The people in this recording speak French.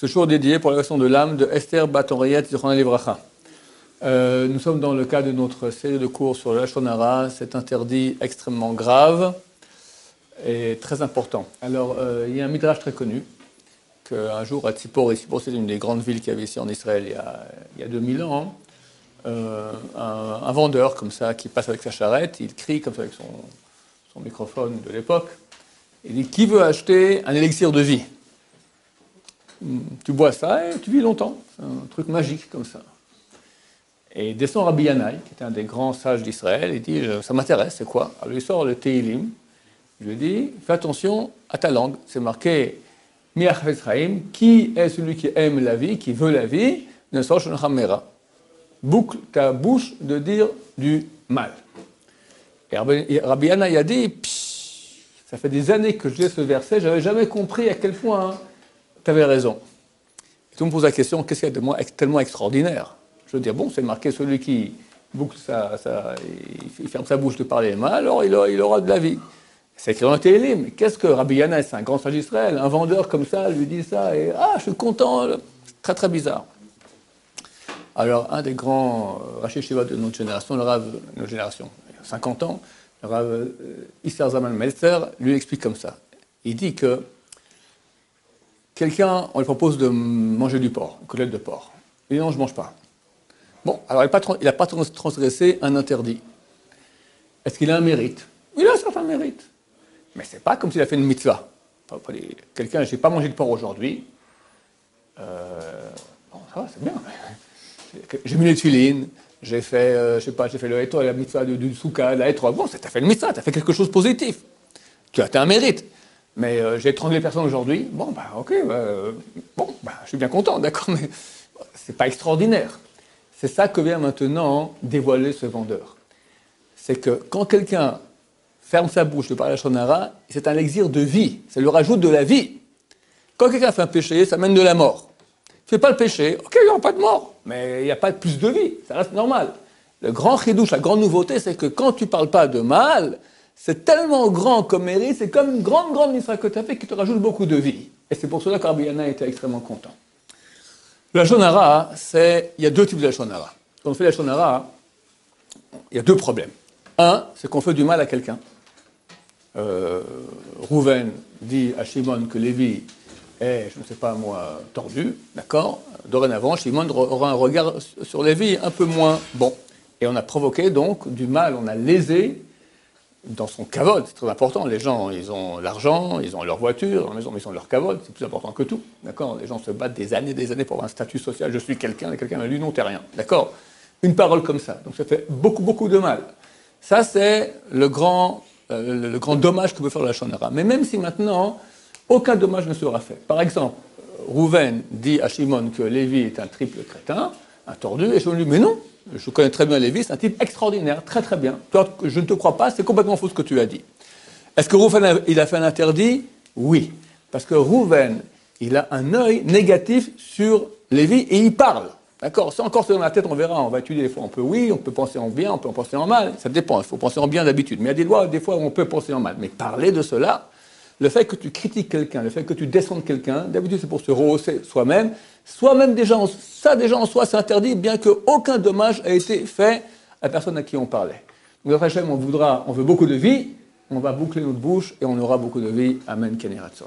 Ce jour dédié pour l'élection de l'âme de Esther Bat Oriet Zichronah Livracha. Nous sommes dans le cadre de notre série de cours sur le Lashon Hara, cet interdit extrêmement grave et très important. Alors, il y a un midrash très connu, qu'un jour à Tzipor, et Tzipor c'est une des grandes villes qu'il y avait ici en Israël il y a 2000 ans, un vendeur comme ça qui passe avec sa charrette, il crie comme ça avec son microphone de l'époque, il dit « Qui veut acheter un élixir de vie ?» Tu bois ça et tu vis longtemps. C'est un truc magique comme ça. Et descend Rabbi Yannai, qui était un des grands sages d'Israël, il dit « Ça m'intéresse, c'est quoi ?» Alors il sort le Tehilim, il lui dit « Fais attention à ta langue, c'est marqué « Mi Chafetz Chaim » qui est celui qui aime la vie, qui veut la vie, ne sosh n'chamera. Boucle ta bouche de dire du mal. Et Rabbi Yannai a dit « Ça fait des années que je lis ce verset, je n'avais jamais compris à quel point tu avais raison. » Et tout le monde pose la question, qu'est-ce qu'il y a de tellement extraordinaire? Je veux dire, bon, c'est marqué celui qui boucle il ferme sa bouche de parler mal, alors il aura de la vie. C'est écrit dans le Télim. Qu'est-ce que Rabbi Yannai, c'est un grand sage d'Israël, un vendeur comme ça lui dit ça, et je suis content, très très bizarre. Alors, un des grands Rashi Shiva de notre génération, il y a 50 ans, le Rav Isser Zalman Meltzer, lui explique comme ça. Il dit que quelqu'un, on lui propose de manger du porc, une côtelette de porc. Il dit non, je ne mange pas. Bon, alors il n'a pas transgressé un interdit. Est-ce qu'il a un mérite? Il a un certain mérite. Mais ce n'est pas comme s'il a fait une mitzvah. Quelqu'un, je n'ai pas mangé de porc aujourd'hui. Bon, ça va, c'est bien. J'ai mis les tuilines, j'ai fait, j'ai fait le hétor, la mitzvah du soukha, la hétor. Bon, tu as fait une mitzvah, tu as fait quelque chose de positif. Tu as un mérite. Mais j'ai étranglé personne aujourd'hui. Bon, ok, je suis bien content, d'accord, mais c'est pas extraordinaire. C'est ça que vient maintenant dévoiler ce vendeur. C'est que quand quelqu'un ferme sa bouche de parler à Lashon Hara, c'est un élixir de vie, ça lui rajoute de la vie. Quand quelqu'un fait un péché, ça mène de la mort. Tu ne fais pas le péché, ok, il n'y aura pas de mort, mais il n'y a pas plus de vie, ça reste normal. Le grand chidouche, la grande nouveauté, c'est que quand tu ne parles pas de mal, c'est tellement grand comme mérite, c'est comme une grande mitzvah que tu as fait qui te rajoute beaucoup de vie. Et c'est pour cela que Rabbi Yannai était extrêmement content. Le Lashon Hara, il y a deux types de Lashon Hara. Quand on fait Lashon Hara, il y a deux problèmes. Un, c'est qu'on fait du mal à quelqu'un. Rouven dit à Shimon que Lévi est, je ne sais pas moi, tordu, d'accord? Dorénavant, Shimon aura un regard sur Lévi un peu moins bon. Et on a provoqué donc du mal, on a lésé dans son kavod, c'est très important. Les gens, ils ont l'argent, ils ont leur voiture, dans la maison, mais ils ont leur kavod, c'est plus important que tout. D'accord? Les gens se battent des années pour avoir un statut social. Je suis quelqu'un, et quelqu'un m'a lu, non, t'es rien. D'accord? Une parole comme ça. Donc ça fait beaucoup de mal. Ça, c'est le grand dommage que peut faire la Lashon Hara. Mais même si maintenant, aucun dommage ne sera fait. Par exemple, Rouven dit à Shimon que Lévi est un triple crétin, un tordu, et Shimon lui dit, mais non, je connais très bien Lévi, c'est un type extraordinaire, très très bien. Toi, je ne te crois pas, c'est complètement faux ce que tu as dit. Est-ce que Rouven, il a fait un interdit? Oui. Parce que Rouven, il a un œil négatif sur Lévi et il parle. D'accord? C'est encore dans la tête, on verra, on va étudier des fois. On peut penser en bien, on peut en penser en mal. Ça dépend, il faut penser en bien d'habitude. Mais il y a des fois où on peut penser en mal. Mais parler de cela, le fait que tu critiques quelqu'un, le fait que tu descendes quelqu'un, d'habitude c'est pour se rehausser soi-même. Soi-même déjà en soi c'est interdit, bien qu'aucun dommage ait été fait à la personne à qui on parlait. Donc après Hachem, on veut beaucoup de vie, on va boucler notre bouche et on aura beaucoup de vie. Amen, Ken Yiratzon.